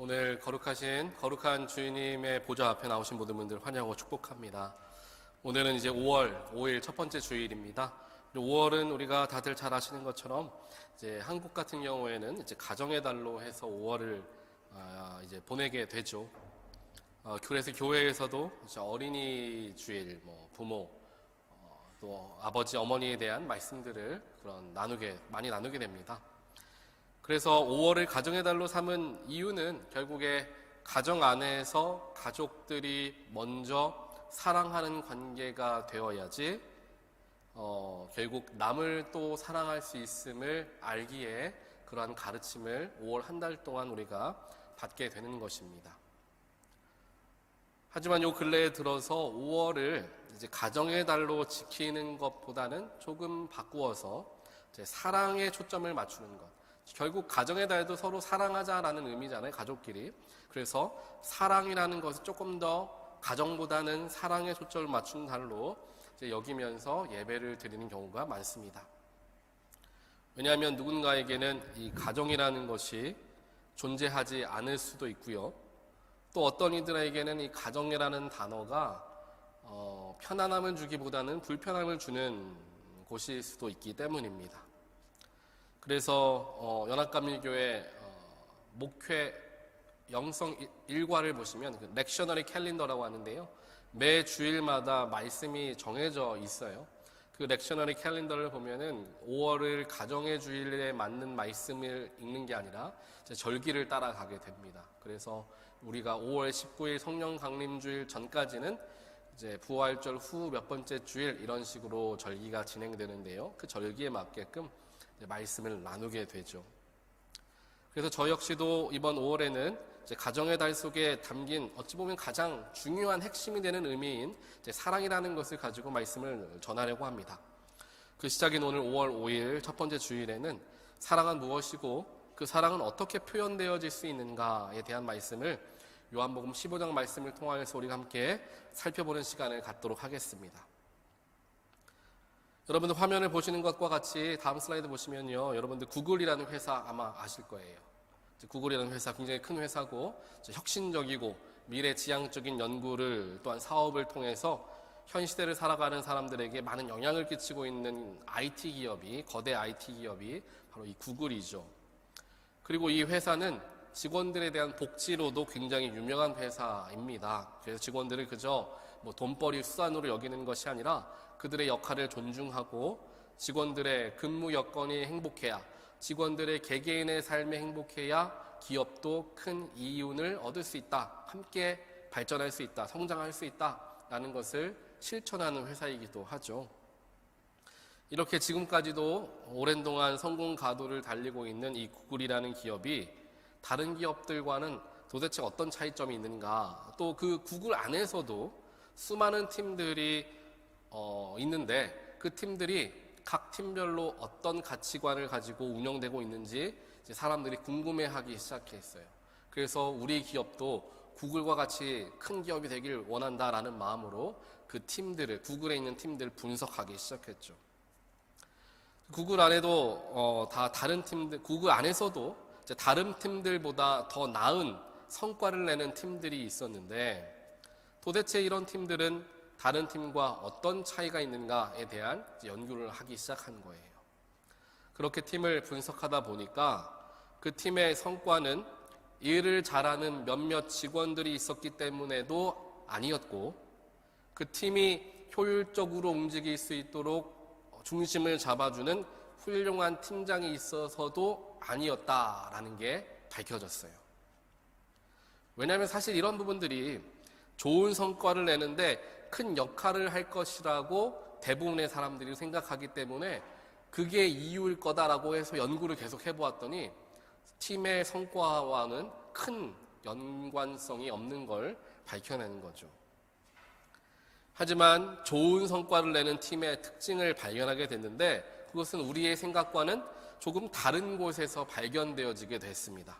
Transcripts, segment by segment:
오늘 거룩한 주님의 보좌 앞에 나오신 모든 분들 환영하고 축복합니다. 오늘은 이제 5월 5일 첫 번째 주일입니다. 5월은 우리가 다들 잘 아시는 것처럼 이제 한국 같은 경우에는 이제 가정의 달로 해서 5월을 이제 보내게 되죠. 그래서 교회에서도 이제 어린이 주일, 부모, 또 아버지, 어머니에 대한 말씀들을 많이 나누게 됩니다. 그래서 5월을 가정의 달로 삼은 이유는 결국에 가정 안에서 가족들이 먼저 사랑하는 관계가 되어야지 결국 남을 또 사랑할 수 있음을 알기에 그러한 가르침을 5월 한 달 동안 우리가 받게 되는 것입니다. 하지만 요 근래에 들어서 5월을 이제 가정의 달로 지키는 것보다는 조금 바꾸어서 이제 사랑에 초점을 맞추는 것. 결국 가정의 달도 서로 사랑하자라는 의미잖아요, 가족끼리. 그래서 사랑이라는 것을 조금 더 가정보다는 사랑에 초점을 맞춘 달로 이제 여기면서 예배를 드리는 경우가 많습니다. 왜냐하면 누군가에게는 이 가정이라는 것이 존재하지 않을 수도 있고요. 또 어떤 이들에게는 이 가정이라는 단어가 편안함을 주기보다는 불편함을 주는 곳일 수도 있기 때문입니다. 그래서 연합감리교회 목회 영성 일과를 보시면 그 렉셔너리 캘린더라고 하는데요. 매 주일마다 말씀이 정해져 있어요. 그 렉셔너리 캘린더를 보면은 5월을 가정의 주일에 맞는 말씀을 읽는 게 아니라 이제 절기를 따라가게 됩니다. 그래서 우리가 5월 19일 성령 강림주일 전까지는 이제 부활절 후 몇 번째 주일 이런 식으로 절기가 진행되는데요. 그 절기에 맞게끔 말씀을 나누게 되죠. 그래서 저 역시도 이번 5월에는 이제 가정의 달 속에 담긴 어찌 보면 가장 중요한 핵심이 되는 의미인 이제 사랑이라는 것을 가지고 말씀을 전하려고 합니다. 그 시작인 오늘 5월 5일 첫 번째 주일에는 사랑은 무엇이고 그 사랑은 어떻게 표현되어질 수 있는가에 대한 말씀을 요한복음 15장 말씀을 통하여서 우리가 함께 살펴보는 시간을 갖도록 하겠습니다. 여러분들 화면을 보시는 것과 같이 다음 슬라이드 보시면요, 여러분들 구글이라는 회사 아마 아실 거예요. 구글이라는 회사 굉장히 큰 회사고 혁신적이고 미래지향적인 연구를 또한 사업을 통해서 현 시대를 살아가는 사람들에게 많은 영향을 끼치고 있는 IT 기업이, 거대 IT 기업이 바로 이 구글이죠. 그리고 이 회사는 직원들에 대한 복지로도 굉장히 유명한 회사입니다. 그래서 직원들을 그저 돈벌이 수단으로 여기는 것이 아니라 그들의 역할을 존중하고 직원들의 근무 여건이 행복해야, 직원들의 개개인의 삶에 행복해야 기업도 큰 이윤을 얻을 수 있다, 함께 발전할 수 있다, 성장할 수 있다라는 것을 실천하는 회사이기도 하죠. 이렇게 지금까지도 오랜 동안 성공 가도를 달리고 있는 이 구글이라는 기업이 다른 기업들과는 도대체 어떤 차이점이 있는가, 또 그 구글 안에서도 수많은 팀들이 있는데 그 팀들이 각 팀별로 어떤 가치관을 가지고 운영되고 있는지 이제 사람들이 궁금해하기 시작했어요. 그래서 우리 기업도 구글과 같이 큰 기업이 되길 원한다라는 마음으로 그 팀들을, 구글에 있는 팀들을 분석하기 시작했죠. 구글 안에도 다른 팀들, 구글 안에서도 이제 다른 팀들보다 더 나은 성과를 내는 팀들이 있었는데 도대체 이런 팀들은 다른 팀과 어떤 차이가 있는가에 대한 연구를 하기 시작한 거예요. 그렇게 팀을 분석하다 보니까 그 팀의 성과는 일을 잘하는 몇몇 직원들이 있었기 때문에도 아니었고, 그 팀이 효율적으로 움직일 수 있도록 중심을 잡아주는 훌륭한 팀장이 있어서도 아니었다라는 게 밝혀졌어요. 왜냐하면 사실 이런 부분들이 좋은 성과를 내는데 큰 역할을 할 것이라고 대부분의 사람들이 생각하기 때문에 그게 이유일 거다라고 해서 연구를 계속 해보았더니 팀의 성과와는 큰 연관성이 없는 걸 밝혀내는 거죠. 하지만 좋은 성과를 내는 팀의 특징을 발견하게 됐는데 그것은 우리의 생각과는 조금 다른 곳에서 발견되어지게 됐습니다.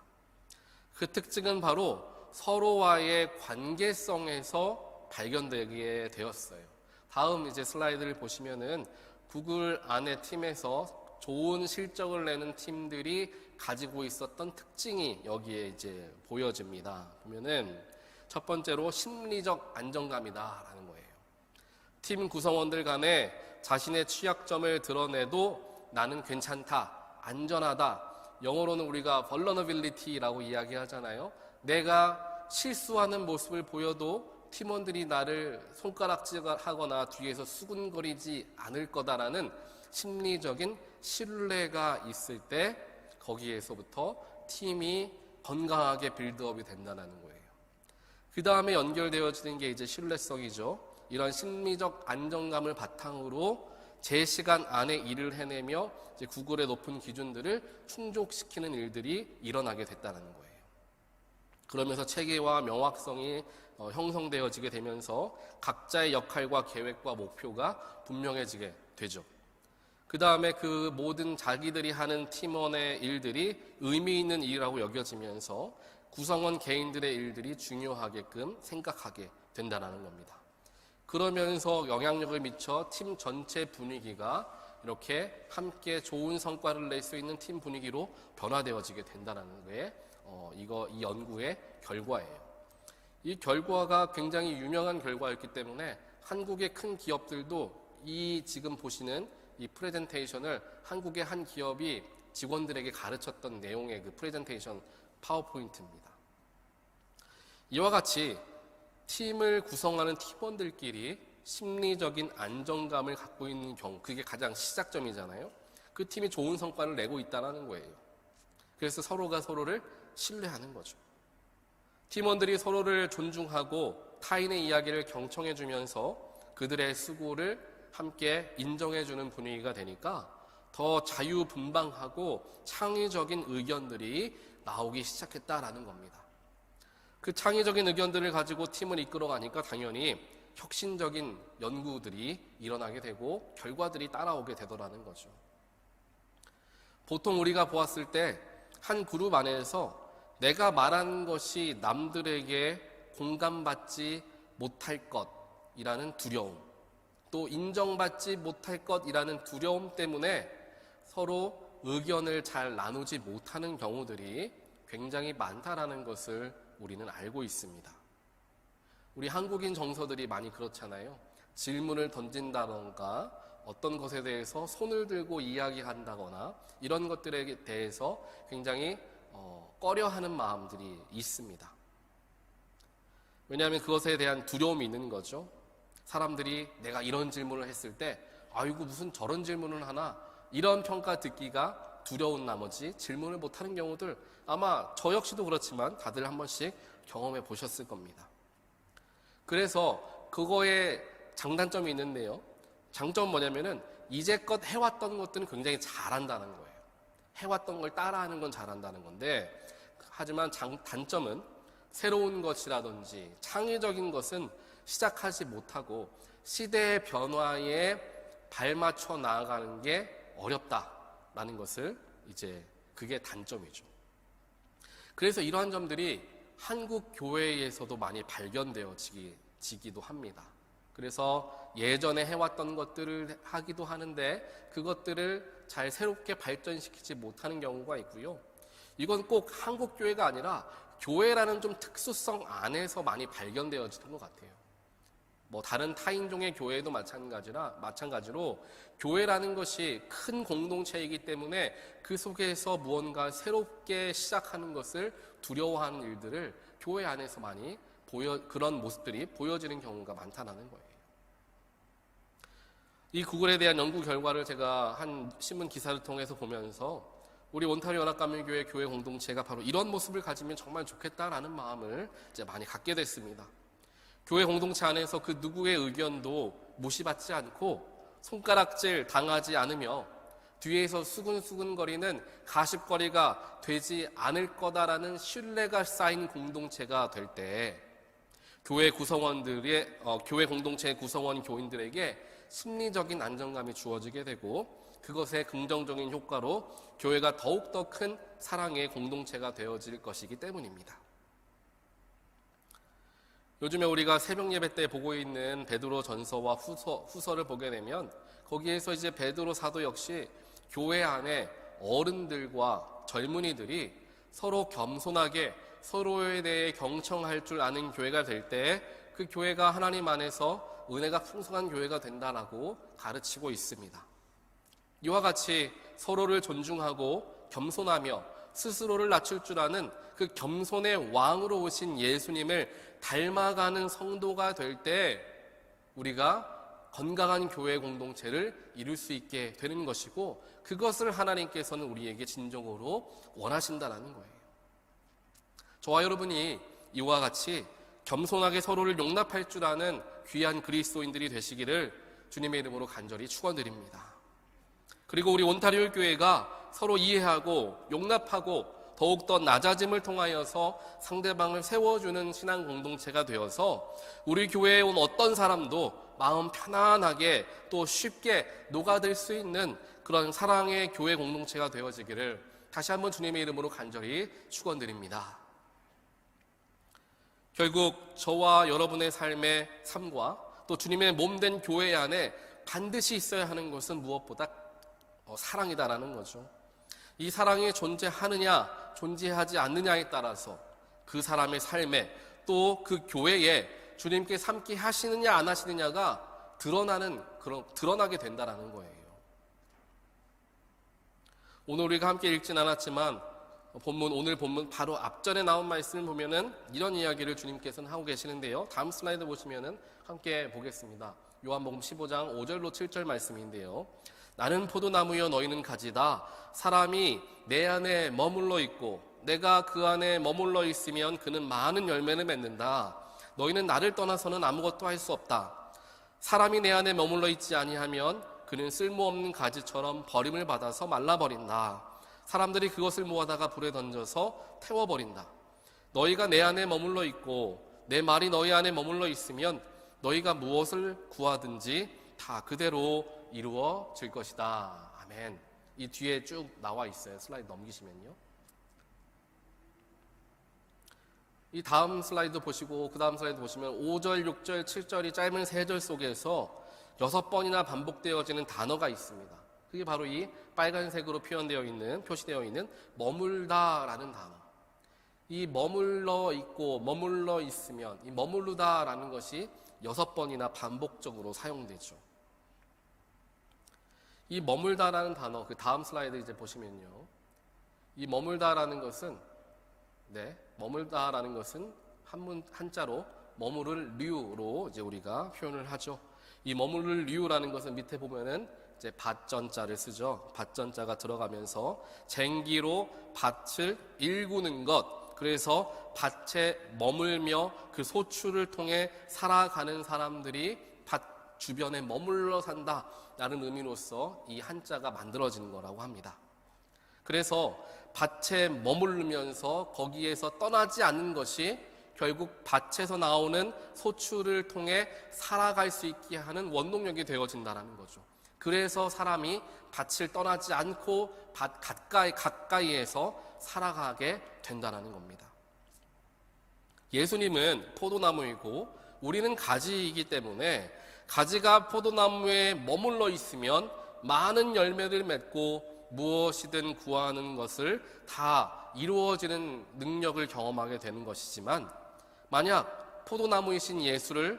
그 특징은 바로 서로와의 관계성에서 발견되게 되었어요. 다음 이제 슬라이드를 보시면은 구글 안의 팀에서 좋은 실적을 내는 팀들이 가지고 있었던 특징이 여기에 이제 보여집니다. 보면은 첫 번째로 심리적 안정감이다라는 거예요. 팀 구성원들 간에 자신의 취약점을 드러내도 나는 괜찮다, 안전하다. 영어로는 우리가 vulnerability라고 이야기하잖아요. 내가 실수하는 모습을 보여도 팀원들이 나를 손가락질하거나 뒤에서 수군거리지 않을 거다라는 심리적인 신뢰가 있을 때 거기에서부터 팀이 건강하게 빌드업이 된다는 거예요. 그 다음에 연결되어지는 게 이제 신뢰성이죠. 이런 심리적 안정감을 바탕으로 제 시간 안에 일을 해내며 이제 구글의 높은 기준들을 충족시키는 일들이 일어나게 됐다는 거예요. 그러면서 체계와 명확성이 형성되어지게 되면서 각자의 역할과 계획과 목표가 분명해지게 되죠. 그 다음에 그 모든 자기들이 하는 팀원의 일들이 의미 있는 일이라고 여겨지면서 구성원 개인들의 일들이 중요하게끔 생각하게 된다는 겁니다. 그러면서 영향력을 미쳐 팀 전체 분위기가 이렇게 함께 좋은 성과를 낼 수 있는 팀 분위기로 변화되어지게 된다는 게 이 연구의 결과예요. 이 결과가 굉장히 유명한 결과였기 때문에 한국의 큰 기업들도 이 지금 보시는 이 프레젠테이션을 한국의 한 기업이 직원들에게 가르쳤던 내용의 그 프레젠테이션 파워포인트입니다. 이와 같이 팀을 구성하는 팀원들끼리 심리적인 안정감을 갖고 있는 경우, 그게 가장 시작점이잖아요. 그 팀이 좋은 성과를 내고 있다는 거예요. 그래서 서로가 서로를 신뢰하는 거죠. 팀원들이 서로를 존중하고 타인의 이야기를 경청해주면서 그들의 수고를 함께 인정해주는 분위기가 되니까 더 자유분방하고 창의적인 의견들이 나오기 시작했다라는 겁니다. 그 창의적인 의견들을 가지고 팀을 이끌어가니까 당연히 혁신적인 연구들이 일어나게 되고 결과들이 따라오게 되더라는 거죠. 보통 우리가 보았을 때 한 그룹 안에서 내가 말한 것이 남들에게 공감받지 못할 것이라는 두려움, 또 인정받지 못할 것이라는 두려움 때문에 서로 의견을 잘 나누지 못하는 경우들이 굉장히 많다라는 것을 우리는 알고 있습니다. 우리 한국인 정서들이 많이 그렇잖아요. 질문을 던진다던가 어떤 것에 대해서 손을 들고 이야기한다거나 이런 것들에 대해서 굉장히 꺼려하는 마음들이 있습니다. 왜냐하면 그것에 대한 두려움이 있는 거죠. 사람들이 내가 이런 질문을 했을 때 아이고 무슨 저런 질문을 하나, 이런 평가 듣기가 두려운 나머지 질문을 못하는 경우들 아마 저 역시도 그렇지만 다들 한 번씩 경험해 보셨을 겁니다. 그래서 그거에 장단점이 있는데요. 장점은 뭐냐면은 이제껏 해왔던 것들은 굉장히 잘한다는 거예요. 해왔던 걸 따라하는 건 잘한다는 건데, 하지만 단점은 새로운 것이라든지 창의적인 것은 시작하지 못하고 시대의 변화에 발맞춰 나아가는 게 어렵다라는 것을 이제 그게 단점이죠. 그래서 이러한 점들이 한국 교회에서도 많이 발견되어지기도 합니다. 그래서 예전에 해왔던 것들을 하기도 하는데 그것들을 잘 새롭게 발전시키지 못하는 경우가 있고요. 이건 꼭 한국 교회가 아니라 교회라는 좀 특수성 안에서 많이 발견되어지는 것 같아요. 뭐 다른 타인종의 교회도 마찬가지로 교회라는 것이 큰 공동체이기 때문에 그 속에서 무언가 새롭게 시작하는 것을 두려워하는 일들을 교회 안에서 많이 그런 모습들이 보여지는 경우가 많다는 거예요. 이 구글에 대한 연구 결과를 제가 한 신문 기사를 통해서 보면서 우리 온타리오 연합감리교회 교회 공동체가 바로 이런 모습을 가지면 정말 좋겠다라는 마음을 이제 많이 갖게 됐습니다. 교회 공동체 안에서 그 누구의 의견도 무시받지 않고 손가락질 당하지 않으며 뒤에서 수근수근거리는 가십거리가 되지 않을 거다라는 신뢰가 쌓인 공동체가 될 때 교회 공동체 구성원 교인들에게 심리적인 안정감이 주어지게 되고 그것의 긍정적인 효과로 교회가 더욱더 큰 사랑의 공동체가 되어질 것이기 때문입니다. 요즘에 우리가 새벽 예배 때 보고 있는 베드로 전서와 후서를 보게 되면 거기에서 이제 베드로 사도 역시 교회 안에 어른들과 젊은이들이 서로 겸손하게 서로에 대해 경청할 줄 아는 교회가 될 때 그 교회가 하나님 안에서 은혜가 풍성한 교회가 된다라고 가르치고 있습니다. 이와 같이 서로를 존중하고 겸손하며 스스로를 낮출 줄 아는 그 겸손의 왕으로 오신 예수님을 닮아가는 성도가 될 때 우리가 건강한 교회 공동체를 이룰 수 있게 되는 것이고, 그것을 하나님께서는 우리에게 진정으로 원하신다라는 거예요. 저와 여러분이 이와 같이 겸손하게 서로를 용납할 줄 아는 귀한 그리스도인들이 되시기를 주님의 이름으로 간절히 축원드립니다. 그리고 우리 온타리오 교회가 서로 이해하고 용납하고 더욱더 낮아짐을 통하여서 상대방을 세워주는 신앙 공동체가 되어서 우리 교회에 온 어떤 사람도 마음 편안하게 또 쉽게 녹아들 수 있는 그런 사랑의 교회 공동체가 되어지기를 다시 한번 주님의 이름으로 간절히 축원드립니다. 결국 저와 여러분의 삶의 삶과 또 주님의 몸된 교회 안에 반드시 있어야 하는 것은 무엇보다 사랑이다라는 거죠. 이 사랑이 존재하느냐 존재하지 않느냐에 따라서 그 사람의 삶에 또 그 교회에 주님께 삼게 하시느냐 안 하시느냐가 드러나게 된다라는 거예요. 오늘 우리가 함께 읽진 않았지만 오늘 본문 바로 앞전에 나온 말씀을 보면은 이런 이야기를 주님께서는 하고 계시는데요. 다음 슬라이드 보시면은 함께 보겠습니다. 요한복음 15장 5절로 7절 말씀인데요. 나는 포도나무여 너희는 가지다. 사람이 내 안에 머물러 있고 내가 그 안에 머물러 있으면 그는 많은 열매를 맺는다. 너희는 나를 떠나서는 아무것도 할 수 없다. 사람이 내 안에 머물러 있지 아니하면 그는 쓸모없는 가지처럼 버림을 받아서 말라버린다. 사람들이 그것을 모아다가 불에 던져서 태워버린다. 너희가 내 안에 머물러 있고 내 말이 너희 안에 머물러 있으면 너희가 무엇을 구하든지 다 그대로 이루어질 것이다. 아멘. 이 뒤에 쭉 나와 있어요. 슬라이드 넘기시면요. 이 다음 슬라이드 보시고 그 다음 슬라이드 보시면 5절, 6절, 7절이 짧은 3절 속에서 6번이나 반복되어지는 단어가 있습니다. 그게 바로 이 빨간색으로 표시되어 있는 머물다라는 단어. 이 머물러 있고 머물러 있으면 이 머무르다라는 것이 6번이나 반복적으로 사용되죠. 이 머물다라는 단어, 그 다음 슬라이드 이제 보시면요. 이 머물다라는 것은 머물다라는 것은 한자로 머무를 류로 이제 우리가 표현을 하죠. 이 머무를 류라는 것은 밑에 보면은 이제 밭전자를 쓰죠. 밭전자가 들어가면서 쟁기로 밭을 일구는 것. 그래서 밭에 머물며 그 소출을 통해 살아가는 사람들이 밭 주변에 머물러 산다라는 의미로서 이 한자가 만들어지는 거라고 합니다. 그래서 밭에 머무르면서 거기에서 떠나지 않는 것이 결국 밭에서 나오는 소출을 통해 살아갈 수 있게 하는 원동력이 되어진다는 거죠. 그래서 사람이 밭을 떠나지 않고 밭 가까이에서 살아가게 된다는 겁니다. 예수님은 포도나무이고 우리는 가지이기 때문에 가지가 포도나무에 머물러 있으면 많은 열매를 맺고 무엇이든 구하는 것을 다 이루어지는 능력을 경험하게 되는 것이지만, 만약 포도나무이신 예수를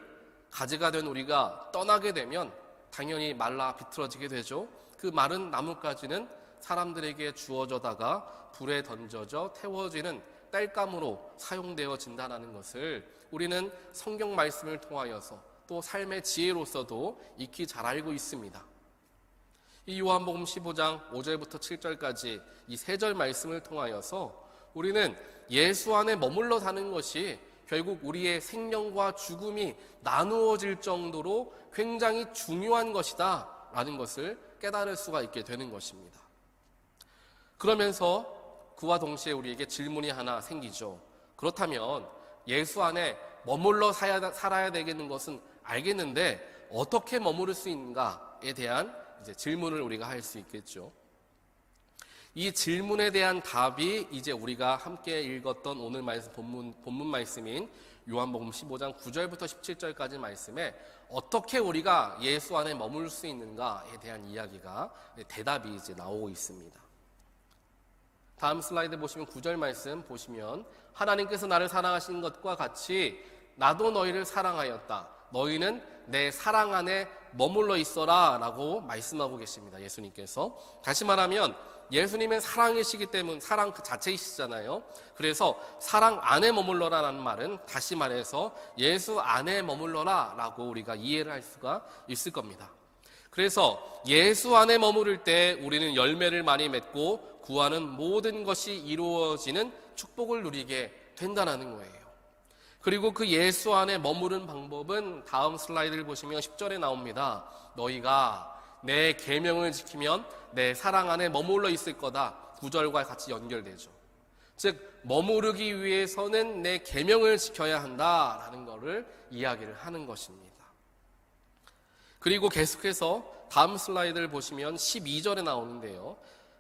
가지가 된 우리가 떠나게 되면 당연히 말라 비틀어지게 되죠. 그 마른 나뭇가지는 사람들에게 주어져다가 불에 던져져 태워지는 땔감으로 사용되어진다는 것을 우리는 성경 말씀을 통하여서 또 삶의 지혜로서도 익히 잘 알고 있습니다. 이 요한복음 15장 5절부터 7절까지 이 3절 말씀을 통하여서 우리는 예수 안에 머물러 사는 것이 결국 우리의 생명과 죽음이 나누어질 정도로 굉장히 중요한 것이다 라는 것을 깨달을 수가 있게 되는 것입니다. 그러면서 그와 동시에 우리에게 질문이 하나 생기죠. 그렇다면 예수 안에 머물러 살아야 되겠는 것은 알겠는데 어떻게 머무를 수 있는가에 대한 이제 질문을 우리가 할 수 있겠죠. 이 질문에 대한 답이 이제 우리가 함께 읽었던 오늘 말씀 본문 말씀인 요한복음 15장 9절부터 17절까지 말씀에 어떻게 우리가 예수 안에 머물 수 있는가에 대한 이야기가 대답이 이제 나오고 있습니다. 다음 슬라이드 보시면 9절 말씀 보시면 하나님께서 나를 사랑하신 것과 같이 나도 너희를 사랑하였다. 너희는 내 사랑 안에 머물러 있어라 라고 말씀하고 계십니다. 예수님께서. 다시 말하면 예수님은 사랑이시기 때문에 사랑 그 자체이시잖아요. 그래서 사랑 안에 머물러라라는 말은 다시 말해서 예수 안에 머물러라 라고 우리가 이해를 할 수가 있을 겁니다. 그래서 예수 안에 머무를 때 우리는 열매를 많이 맺고 구하는 모든 것이 이루어지는 축복을 누리게 된다는 거예요. 그리고 그 예수 안에 머무른 방법은 다음 슬라이드를 보시면 10절에 나옵니다. 너희가 내 계명을 지키면 내 사랑 안에 머물러 있을 거다. 9절과 같이 연결되죠. 즉 머무르기 위해서는 내 계명을 지켜야 한다라는 것을 이야기를 하는 것입니다. 그리고 계속해서 다음 슬라이드를 보시면 12절에 나오는데요.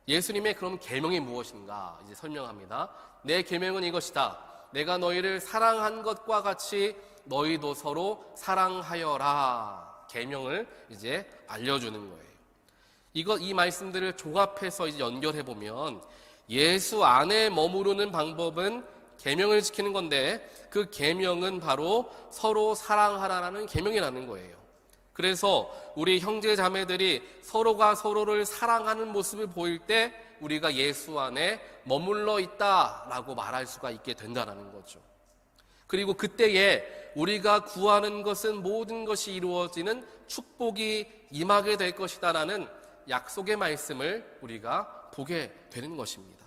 예수님의 그럼 계명이 무엇인가 이제 설명합니다. 내 계명은 이것이다. 내가 너희를 사랑한 것과 같이 너희도 서로 사랑하여라. 계명을 이제 알려주는 거예요. 이 말씀들을 종합해서 이제 연결해 보면 예수 안에 머무르는 방법은 계명을 지키는 건데 그 계명은 바로 서로 사랑하라라는 계명이라는 거예요. 그래서 우리 형제 자매들이 서로가 서로를 사랑하는 모습을 보일 때 우리가 예수 안에 머물러 있다라고 말할 수가 있게 된다는 거죠. 그리고 그때에 우리가 구하는 것은 모든 것이 이루어지는 축복이 임하게 될 것이다라는 약속의 말씀을 우리가 보게 되는 것입니다.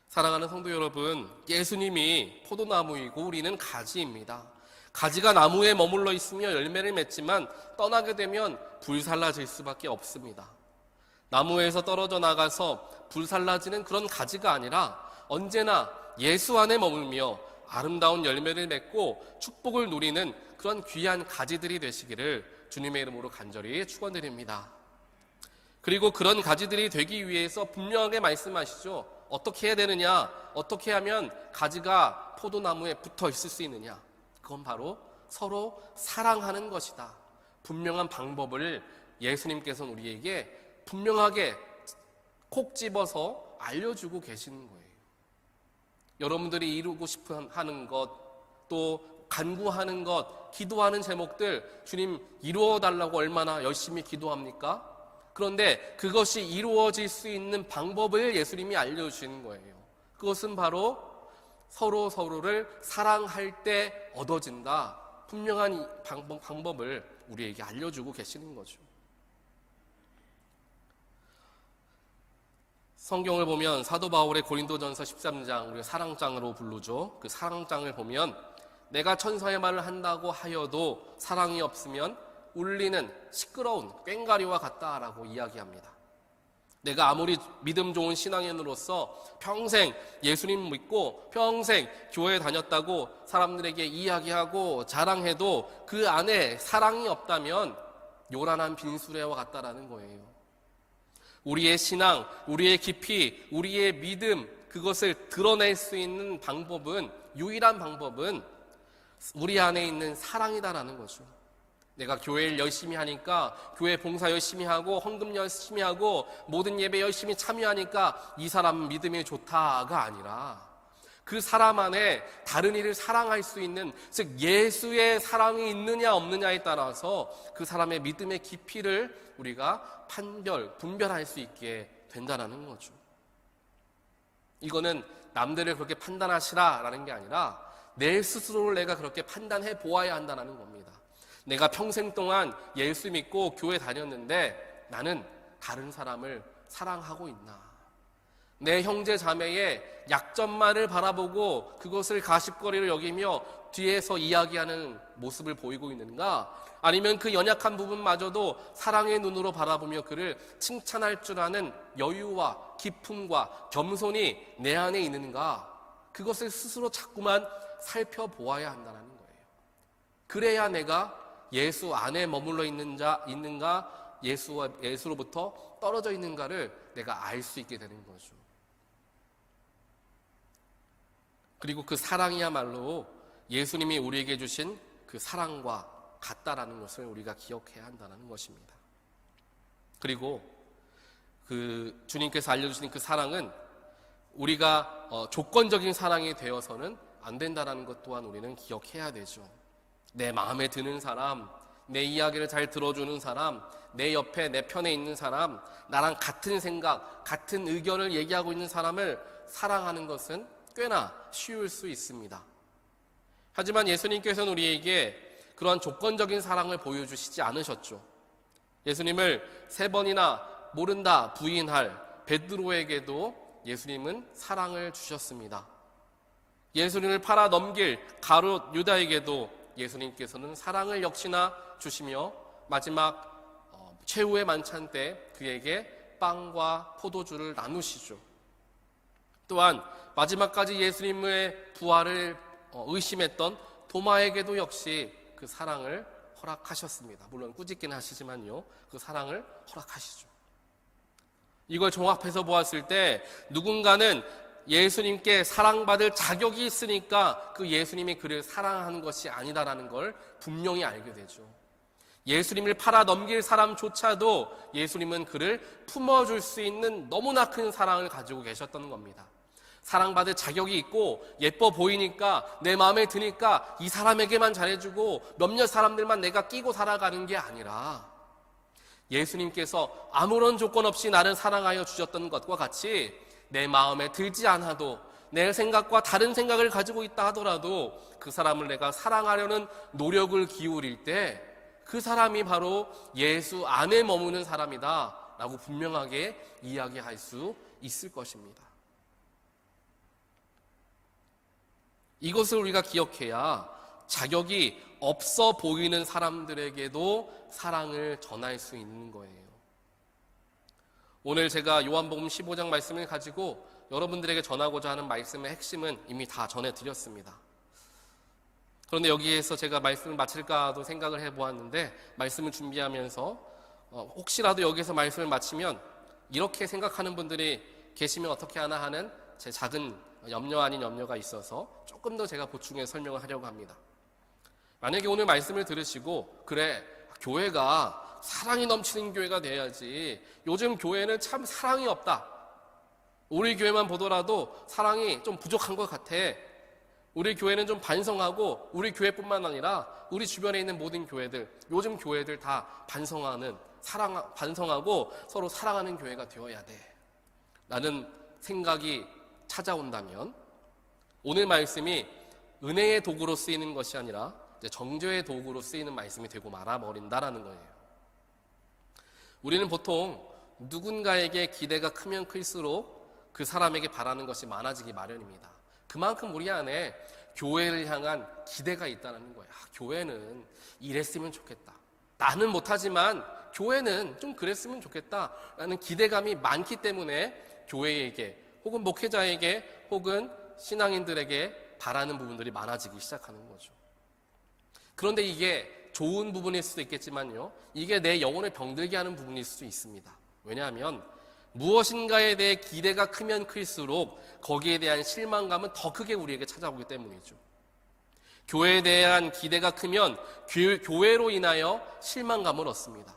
사랑하는 성도 여러분, 예수님이 포도나무이고 우리는 가지입니다. 가지가 나무에 머물러 있으며 열매를 맺지만 떠나게 되면 불살라질 수밖에 없습니다. 나무에서 떨어져 나가서 불살라지는 그런 가지가 아니라 언제나 예수 안에 머물며 아름다운 열매를 맺고 축복을 누리는 그런 귀한 가지들이 되시기를 주님의 이름으로 간절히 축원드립니다. 그리고 그런 가지들이 되기 위해서 분명하게 말씀하시죠. 어떻게 해야 되느냐? 어떻게 하면 가지가 포도나무에 붙어 있을 수 있느냐? 그건 바로 서로 사랑하는 것이다. 분명한 방법을 예수님께서는 우리에게 분명하게 콕 집어서 알려주고 계시는 거예요. 여러분들이 이루고 싶어 하는 것, 또 간구하는 것, 기도하는 제목들 주님 이루어 달라고 얼마나 열심히 기도합니까? 그런데 그것이 이루어질 수 있는 방법을 예수님이 알려주시는 거예요. 그것은 바로 서로 서로를 사랑할 때 얻어진다. 분명한 방법을 우리에게 알려주고 계시는 거죠. 성경을 보면 사도 바울의 고린도전서 13장, 우리가 사랑장으로 부르죠. 그 사랑장을 보면 내가 천사의 말을 한다고 하여도 사랑이 없으면 울리는 시끄러운 꽹과리와 같다라고 이야기합니다. 내가 아무리 믿음 좋은 신앙인으로서 평생 예수님 믿고 평생 교회 다녔다고 사람들에게 이야기하고 자랑해도 그 안에 사랑이 없다면 요란한 빈수레와 같다라는 거예요. 우리의 신앙, 우리의 깊이, 우리의 믿음, 그것을 드러낼 수 있는 방법은, 유일한 방법은 우리 안에 있는 사랑이다라는 거죠. 내가 교회를 열심히 하니까, 교회 봉사 열심히 하고, 헌금 열심히 하고, 모든 예배 열심히 참여하니까 이 사람 믿음이 좋다가 아니라 그 사람 안에 다른 이를 사랑할 수 있는, 즉 예수의 사랑이 있느냐 없느냐에 따라서 그 사람의 믿음의 깊이를 우리가 분별할 수 있게 된다는 거죠. 이거는 남들을 그렇게 판단하시라라는 게 아니라 내 스스로를 내가 그렇게 판단해 보아야 한다는 겁니다. 내가 평생 동안 예수 믿고 교회 다녔는데 나는 다른 사람을 사랑하고 있나? 내 형제 자매의 약점만을 바라보고 그것을 가십거리로 여기며 뒤에서 이야기하는 모습을 보이고 있는가? 아니면 그 연약한 부분마저도 사랑의 눈으로 바라보며 그를 칭찬할 줄 아는 여유와 기쁨과 겸손이 내 안에 있는가? 그것을 스스로 자꾸만 살펴보아야 한다는 거예요. 그래야 내가 예수 안에 머물러 있는가, 예수로부터 떨어져 있는가를 내가 알 수 있게 되는 거죠. 그리고 그 사랑이야말로 예수님이 우리에게 주신 그 사랑과 같다라는 것을 우리가 기억해야 한다는 것입니다. 그리고 그 주님께서 알려주신 그 사랑은 우리가 조건적인 사랑이 되어서는 안 된다는 것 또한 우리는 기억해야 되죠. 내 마음에 드는 사람, 내 이야기를 잘 들어주는 사람, 내 옆에 내 편에 있는 사람, 나랑 같은 생각, 같은 의견을 얘기하고 있는 사람을 사랑하는 것은 꽤나 쉬울 수 있습니다. 하지만 예수님께서는 우리에게 그러한 조건적인 사랑을 보여주시지 않으셨죠. 예수님을 3번이나 모른다 부인할 베드로에게도 예수님은 사랑을 주셨습니다. 예수님을 팔아 넘길 가룟 유다에게도 예수님께서는 사랑을 역시나 주시며 마지막 최후의 만찬 때 그에게 빵과 포도주를 나누시죠. 또한 마지막까지 예수님의 부활을 의심했던 도마에게도 역시 그 사랑을 허락하셨습니다. 물론 꾸짖긴 하시지만요, 그 사랑을 허락하시죠. 이걸 종합해서 보았을 때 누군가는 예수님께 사랑받을 자격이 있으니까 그 예수님이 그를 사랑하는 것이 아니다라는 걸 분명히 알게 되죠. 예수님을 팔아 넘길 사람조차도 예수님은 그를 품어줄 수 있는 너무나 큰 사랑을 가지고 계셨던 겁니다. 사랑받을 자격이 있고 예뻐 보이니까 내 마음에 드니까 이 사람에게만 잘해주고 몇몇 사람들만 내가 끼고 살아가는 게 아니라 예수님께서 아무런 조건 없이 나를 사랑하여 주셨던 것과 같이 내 마음에 들지 않아도 내 생각과 다른 생각을 가지고 있다 하더라도 그 사람을 내가 사랑하려는 노력을 기울일 때 그 사람이 바로 예수 안에 머무는 사람이다 라고 분명하게 이야기할 수 있을 것입니다. 이것을 우리가 기억해야 자격이 없어 보이는 사람들에게도 사랑을 전할 수 있는 거예요. 오늘 제가 요한복음 15장 말씀을 가지고 여러분들에게 전하고자 하는 말씀의 핵심은 이미 다 전해드렸습니다. 그런데 여기에서 제가 말씀을 마칠까도 생각을 해보았는데 말씀을 준비하면서 혹시라도 여기서 말씀을 마치면 이렇게 생각하는 분들이 계시면 어떻게 하나 하는 제 작은 염려 아닌 염려가 있어서 조금 더 제가 보충해 설명을 하려고 합니다. 만약에 오늘 말씀을 들으시고 그래, 교회가 사랑이 넘치는 교회가 돼야지, 요즘 교회는 참 사랑이 없다, 우리 교회만 보더라도 사랑이 좀 부족한 것 같아, 우리 교회는 좀 반성하고, 우리 교회뿐만 아니라 우리 주변에 있는 모든 교회들, 요즘 교회들 다 반성하고 서로 사랑하는 교회가 되어야 돼 라는 생각이 찾아온다면 오늘 말씀이 은혜의 도구로 쓰이는 것이 아니라 정죄의 도구로 쓰이는 말씀이 되고 말아버린다라는 거예요. 우리는 보통 누군가에게 기대가 크면 클수록 그 사람에게 바라는 것이 많아지기 마련입니다. 그만큼 우리 안에 교회를 향한 기대가 있다는 거예요. 교회는 이랬으면 좋겠다, 나는 못하지만 교회는 좀 그랬으면 좋겠다 라는 기대감이 많기 때문에 교회에게 혹은 목회자에게 혹은 신앙인들에게 바라는 부분들이 많아지기 시작하는 거죠. 그런데 이게 좋은 부분일 수도 있겠지만요, 이게 내 영혼을 병들게 하는 부분일 수도 있습니다. 왜냐하면 무엇인가에 대해 기대가 크면 클수록 거기에 대한 실망감은 더 크게 우리에게 찾아오기 때문이죠. 교회에 대한 기대가 크면 교회로 인하여 실망감을 얻습니다.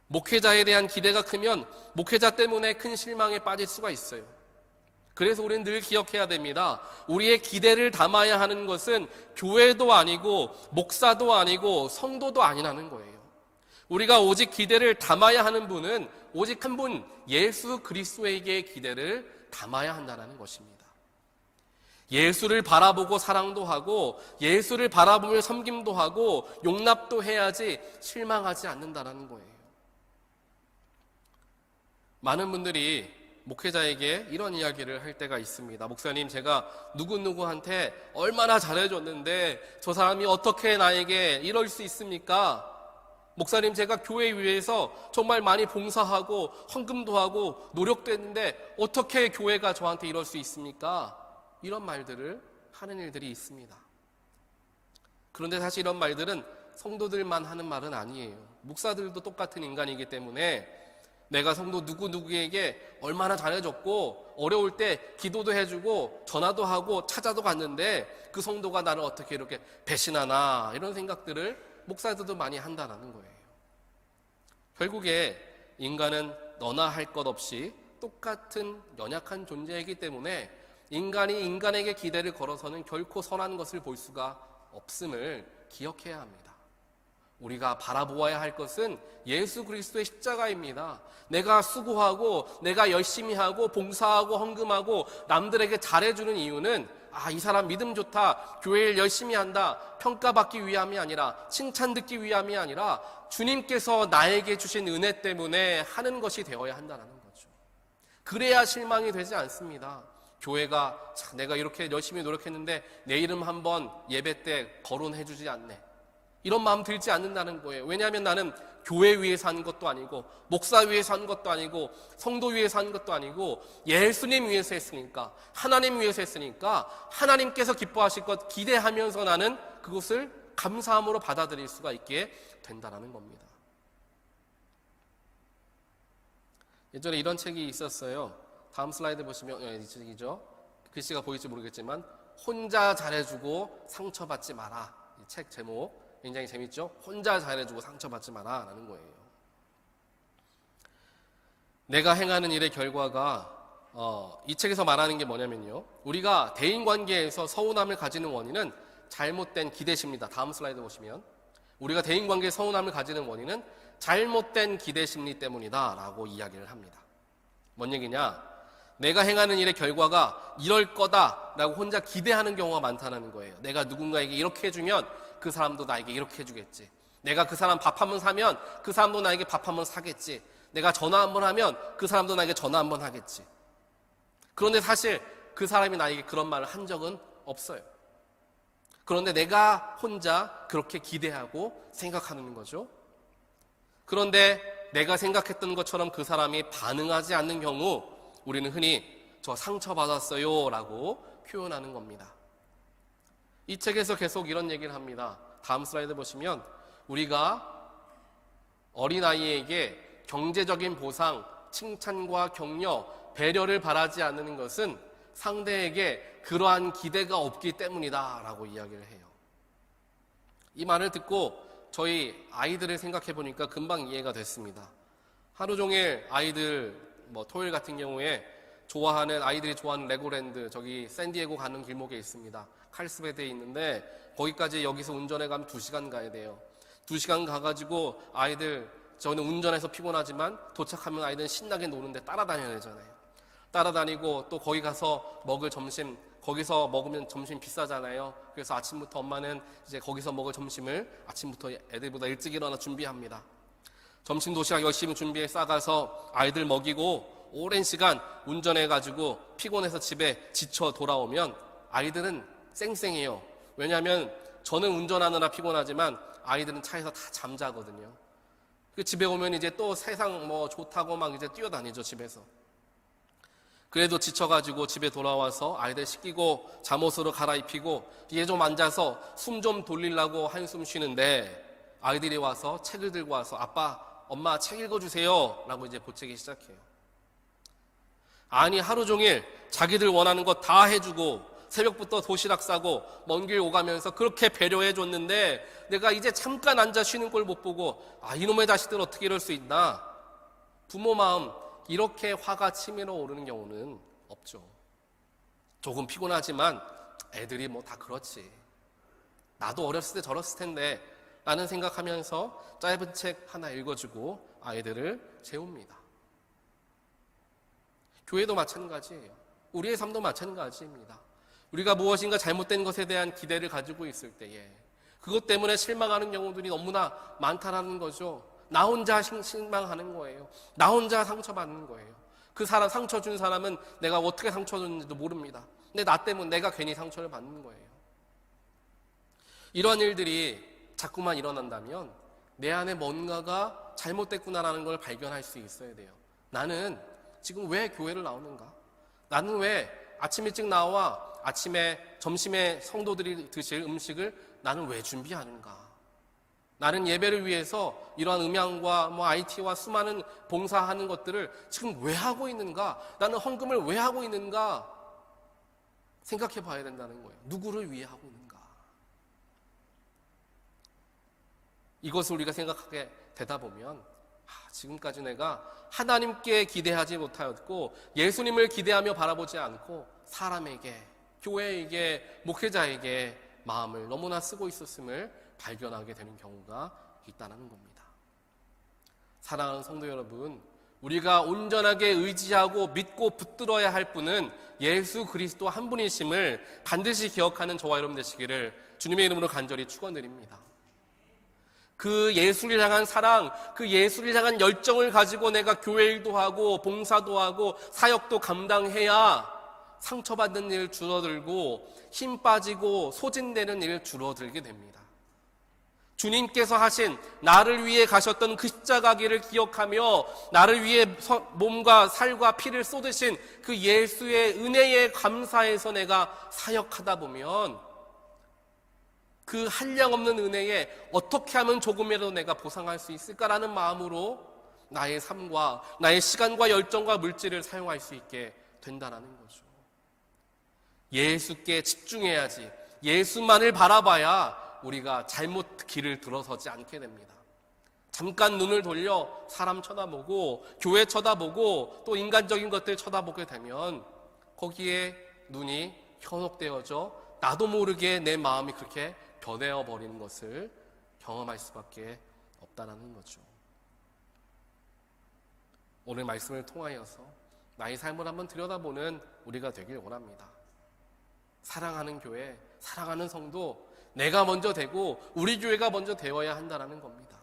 목회자에 대한 기대가 크면 목회자 때문에 큰 실망에 빠질 수가 있어요. 그래서 우리는 늘 기억해야 됩니다. 우리의 기대를 담아야 하는 것은 교회도 아니고 목사도 아니고 성도도 아니라는 거예요. 우리가 오직 기대를 담아야 하는 분은 오직 한 분, 예수 그리스도에게 기대를 담아야 한다는 것입니다. 예수를 바라보고 사랑도 하고 예수를 바라보며 섬김도 하고 용납도 해야지 실망하지 않는다는 거예요. 많은 분들이 목회자에게 이런 이야기를 할 때가 있습니다. 목사님, 제가 누구누구한테 얼마나 잘해줬는데 저 사람이 어떻게 나에게 이럴 수 있습니까? 목사님, 제가 교회 위해서 정말 많이 봉사하고 헌금도 하고 노력도 했는데 어떻게 교회가 저한테 이럴 수 있습니까? 이런 말들을 하는 일들이 있습니다. 그런데 사실 이런 말들은 성도들만 하는 말은 아니에요. 목사들도 똑같은 인간이기 때문에 내가 성도 누구누구에게 얼마나 잘해줬고 어려울 때 기도도 해주고 전화도 하고 찾아도 갔는데 그 성도가 나를 어떻게 이렇게 배신하나, 이런 생각들을 목사들도 많이 한다는 거예요. 결국에 인간은 너나 할 것 없이 똑같은 연약한 존재이기 때문에 인간이 인간에게 기대를 걸어서는 결코 선한 것을 볼 수가 없음을 기억해야 합니다. 우리가 바라보아야 할 것은 예수 그리스도의 십자가입니다. 내가 수고하고 내가 열심히 하고 봉사하고 헌금하고 남들에게 잘해주는 이유는 이 사람 믿음 좋다, 교회를 열심히 한다, 평가받기 위함이 아니라, 칭찬 듣기 위함이 아니라 주님께서 나에게 주신 은혜 때문에 하는 것이 되어야 한다는 거죠. 그래야 실망이 되지 않습니다. 교회가 내가 이렇게 열심히 노력했는데 내 이름 한번 예배 때 거론해 주지 않네, 이런 마음 들지 않는다는 거예요. 왜냐하면 나는 교회 위해서 한 것도 아니고 목사 위해서 한 것도 아니고 성도 위해서 한 것도 아니고 예수님 위해서 했으니까, 하나님 위해서 했으니까 하나님께서 기뻐하실 것 기대하면서 나는 그것을 감사함으로 받아들일 수가 있게 된다는 겁니다. 예전에 이런 책이 있었어요. 다음 슬라이드 보시면 이 책이죠. 글씨가 보일지 모르겠지만 혼자 잘해주고 상처받지 마라. 이 책 제목 굉장히 재밌죠? 혼자 잘해주고 상처받지 마라 라는 거예요. 내가 행하는 일의 결과가 이 책에서 말하는 게 뭐냐면요, 우리가 대인관계에서 서운함을 가지는 원인은 잘못된 기대심리다. 다음 슬라이드 보시면 우리가 대인관계에 서운함을 가지는 원인은 잘못된 기대심리 때문이다 라고 이야기를 합니다. 뭔 얘기냐, 내가 행하는 일의 결과가 이럴 거다 라고 혼자 기대하는 경우가 많다는 거예요. 내가 누군가에게 이렇게 해주면 그 사람도 나에게 이렇게 해주겠지, 내가 그 사람 밥 한번 사면 그 사람도 나에게 밥 한번 사겠지, 내가 전화 한번 하면 그 사람도 나에게 전화 한번 하겠지. 그런데 사실 그 사람이 나에게 그런 말을 한 적은 없어요. 그런데 내가 혼자 그렇게 기대하고 생각하는 거죠. 그런데 내가 생각했던 것처럼 그 사람이 반응하지 않는 경우 우리는 흔히 저 상처받았어요 라고 표현하는 겁니다. 이 책에서 계속 이런 얘기를 합니다. 다음 슬라이드 보시면 우리가 어린아이에게 경제적인 보상, 칭찬과 격려, 배려를 바라지 않는 것은 상대에게 그러한 기대가 없기 때문이다 라고 이야기를 해요. 이 말을 듣고 저희 아이들을 생각해 보니까 금방 이해가 됐습니다. 하루 종일 아이들 토요일 같은 경우에 아이들이 좋아하는 레고랜드, 저기 샌디에고 가는 길목에 있습니다. 칼스베드에 있는데 거기까지 여기서 운전해 가면 2시간 가야 돼요. 2시간 가가지고 저는 운전해서 피곤하지만 도착하면 아이들은 신나게 노는데 따라다녀야 되잖아요. 따라다니고 또 거기 가서 먹을 점심, 거기서 먹으면 점심 비싸잖아요. 그래서 아침부터 엄마는 이제 거기서 먹을 점심을 아침부터 애들보다 일찍 일어나 준비합니다. 점심 도시락 열심히 준비해 싸가서 아이들 먹이고 오랜 시간 운전해가지고 피곤해서 집에 지쳐 돌아오면 아이들은 쌩쌩해요. 왜냐하면 저는 운전하느라 피곤하지만 아이들은 차에서 다 잠자거든요. 집에 오면 이제 또 세상 좋다고 막 이제 뛰어다니죠, 집에서. 그래도 지쳐가지고 집에 돌아와서 아이들 씻기고 잠옷으로 갈아입히고 뒤에 좀 앉아서 숨 좀 돌리려고 한숨 쉬는데 아이들이 와서 책을 들고 와서 아빠, 엄마 책 읽어주세요 라고 이제 보채기 시작해요. 아니, 하루 종일 자기들 원하는 거 다 해주고 새벽부터 도시락 싸고 먼 길 오가면서 그렇게 배려해 줬는데 내가 이제 잠깐 앉아 쉬는 걸 못 보고 이놈의 자식들 어떻게 이럴 수 있나. 부모 마음 이렇게 화가 치밀어 오르는 경우는 없죠. 조금 피곤하지만 애들이 다 그렇지, 나도 어렸을 때 저랬을 텐데 라는 생각하면서 짧은 책 하나 읽어주고 아이들을 재웁니다. 교회도 마찬가지예요. 우리의 삶도 마찬가지입니다. 우리가 무엇인가 잘못된 것에 대한 기대를 가지고 있을 때에 그것 때문에 실망하는 경우들이 너무나 많다라는 거죠. 나 혼자 실망하는 거예요. 나 혼자 상처받는 거예요. 그 사람, 상처 준 사람은 내가 어떻게 상처 줬는지도 모릅니다. 근데 나 때문에 내가 괜히 상처를 받는 거예요. 이런 일들이 자꾸만 일어난다면 내 안에 뭔가가 잘못됐구나라는 걸 발견할 수 있어야 돼요. 나는 지금 왜 교회를 나오는가? 나는 왜 아침 일찍 나와 점심에 성도들이 드실 음식을 나는 왜 준비하는가? 나는 예배를 위해서 이러한 음향과 IT와 수많은 봉사하는 것들을 지금 왜 하고 있는가? 나는 헌금을 왜 하고 있는가? 생각해 봐야 된다는 거예요. 누구를 위해 하고 있는가? 이것을 우리가 생각하게 되다 보면 지금까지 내가 하나님께 기대하지 못하였고 예수님을 기대하며 바라보지 않고 사람에게, 교회에게, 목회자에게 마음을 너무나 쓰고 있었음을 발견하게 되는 경우가 있다는 겁니다. 사랑하는 성도 여러분, 우리가 온전하게 의지하고 믿고 붙들어야 할 분은 예수 그리스도 한 분이심을 반드시 기억하는 저와 여러분 되시기를 주님의 이름으로 간절히 축원드립니다. 그 예수를 향한 사랑, 그 예수를 향한 열정을 가지고 내가 교회 일도 하고 봉사도 하고 사역도 감당해야 상처받는 일 줄어들고 힘 빠지고 소진되는 일 줄어들게 됩니다. 주님께서 하신 나를 위해 가셨던 그 십자가 길을 기억하며 나를 위해 몸과 살과 피를 쏟으신 그 예수의 은혜에 감사해서 내가 사역하다 보면 그 한량없는 은혜에 어떻게 하면 조금이라도 내가 보상할 수 있을까라는 마음으로 나의 삶과 나의 시간과 열정과 물질을 사용할 수 있게 된다는 거죠. 예수께 집중해야지, 예수만을 바라봐야 우리가 잘못 길을 들어서지 않게 됩니다. 잠깐 눈을 돌려 사람 쳐다보고 교회 쳐다보고 또 인간적인 것들 쳐다보게 되면 거기에 눈이 현혹되어져 나도 모르게 내 마음이 그렇게 변해어 버리는 것을 경험할 수밖에 없다는 거죠. 오늘 말씀을 통하여서 나의 삶을 한번 들여다보는 우리가 되길 원합니다. 사랑하는 교회, 사랑하는 성도, 내가 먼저 되고 우리 교회가 먼저 되어야 한다는 겁니다.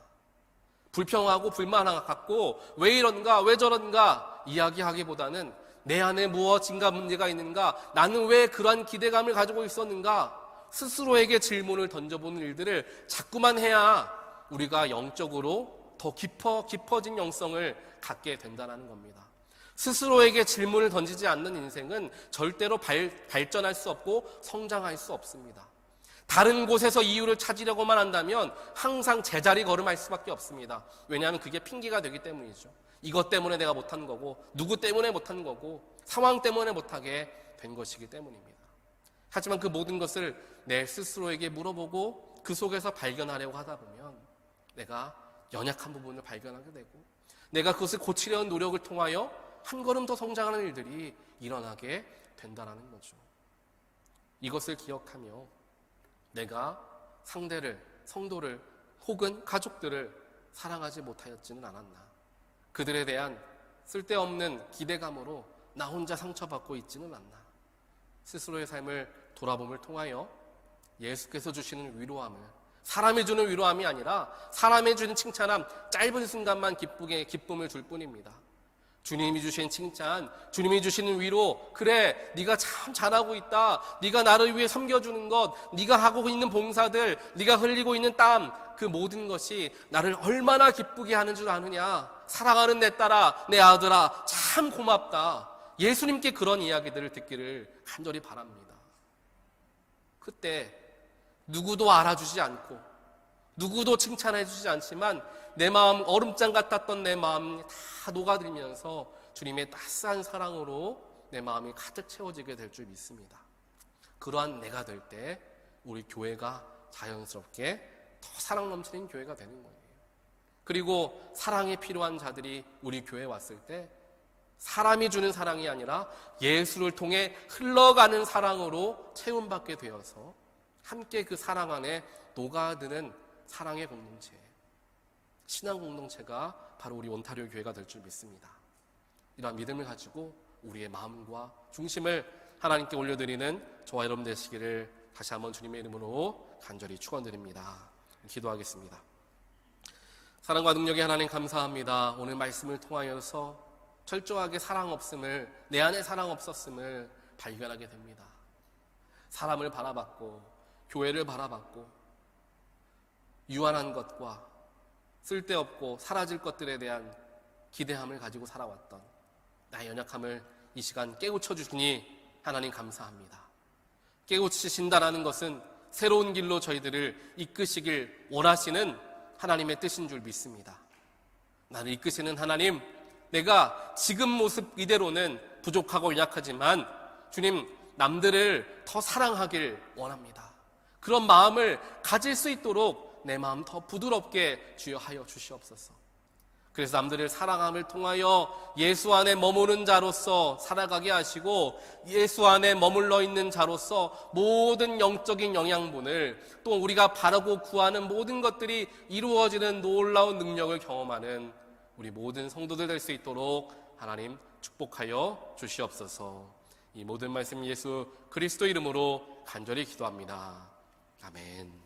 불평하고 불만 갖고 왜 이런가 왜 저런가 이야기하기보다는 내 안에 무엇인가 문제가 있는가, 나는 왜 그러한 기대감을 가지고 있었는가, 스스로에게 질문을 던져보는 일들을 자꾸만 해야 우리가 영적으로 더 깊어진 영성을 갖게 된다는 겁니다. 스스로에게 질문을 던지지 않는 인생은 절대로 발전할 수 없고 성장할 수 없습니다. 다른 곳에서 이유를 찾으려고만 한다면 항상 제자리 걸음할 수밖에 없습니다. 왜냐하면 그게 핑계가 되기 때문이죠. 이것 때문에 내가 못한 거고, 누구 때문에 못한 거고, 상황 때문에 못하게 된 것이기 때문입니다. 하지만 그 모든 것을 내 스스로에게 물어보고 그 속에서 발견하려고 하다 보면 내가 연약한 부분을 발견하게 되고 내가 그것을 고치려는 노력을 통하여 한 걸음 더 성장하는 일들이 일어나게 된다는 거죠. 이것을 기억하며 내가 상대를, 성도를 혹은 가족들을 사랑하지 못하였지는 않았나, 그들에 대한 쓸데없는 기대감으로 나 혼자 상처받고 있지는 않나, 스스로의 삶을 돌아봄을 통하여 예수께서 주시는 위로함을, 사람이 주는 위로함이 아니라 사람이 주는 칭찬함, 짧은 순간만 기쁨을 줄 뿐입니다. 주님이 주신 칭찬, 주님이 주시는 위로, 그래 네가 참 잘하고 있다, 네가 나를 위해 섬겨주는 것, 네가 하고 있는 봉사들, 네가 흘리고 있는 땀, 그 모든 것이 나를 얼마나 기쁘게 하는 줄 아느냐, 사랑하는 내 딸아, 내 아들아, 참 고맙다. 예수님께 그런 이야기들을 듣기를 간절히 바랍니다. 그때 누구도 알아주지 않고 누구도 칭찬해 주지 않지만 내 마음, 얼음장 같았던 내 마음이 다 녹아들면서 주님의 따스한 사랑으로 내 마음이 가득 채워지게 될 줄 믿습니다. 그러한 내가 될 때 우리 교회가 자연스럽게 더 사랑 넘치는 교회가 되는 거예요. 그리고 사랑이 필요한 자들이 우리 교회에 왔을 때 사람이 주는 사랑이 아니라 예수를 통해 흘러가는 사랑으로 채움받게 되어서 함께 그 사랑 안에 녹아드는 사랑의 공동체, 신앙 공동체가 바로 우리 온타리오 교회가 될 줄 믿습니다. 이러한 믿음을 가지고 우리의 마음과 중심을 하나님께 올려드리는 저와 여러분 되시기를 다시 한번 주님의 이름으로 간절히 축원드립니다. 기도하겠습니다. 사랑과 능력의 하나님 감사합니다. 오늘 말씀을 통하여서 철저하게 사랑 없음을, 내 안에 사랑 없었음을 발견하게 됩니다. 사람을 바라봤고 교회를 바라봤고 유한한 것과 쓸데없고 사라질 것들에 대한 기대함을 가지고 살아왔던 나의 연약함을 이 시간 깨우쳐 주시니 하나님 감사합니다. 깨우치신다라는 것은 새로운 길로 저희들을 이끄시길 원하시는 하나님의 뜻인 줄 믿습니다. 나를 이끄시는 하나님, 내가 지금 모습 이대로는 부족하고 약하지만 주님, 남들을 더 사랑하길 원합니다. 그런 마음을 가질 수 있도록 내 마음 더 부드럽게 주여 하여 주시옵소서. 그래서 남들을 사랑함을 통하여 예수 안에 머무는 자로서 살아가게 하시고, 예수 안에 머물러 있는 자로서 모든 영적인 영양분을, 또 우리가 바라고 구하는 모든 것들이 이루어지는 놀라운 능력을 경험하는 우리 모든 성도들 될 수 있도록 하나님 축복하여 주시옵소서. 이 모든 말씀 예수 그리스도 이름으로 간절히 기도합니다. 아멘.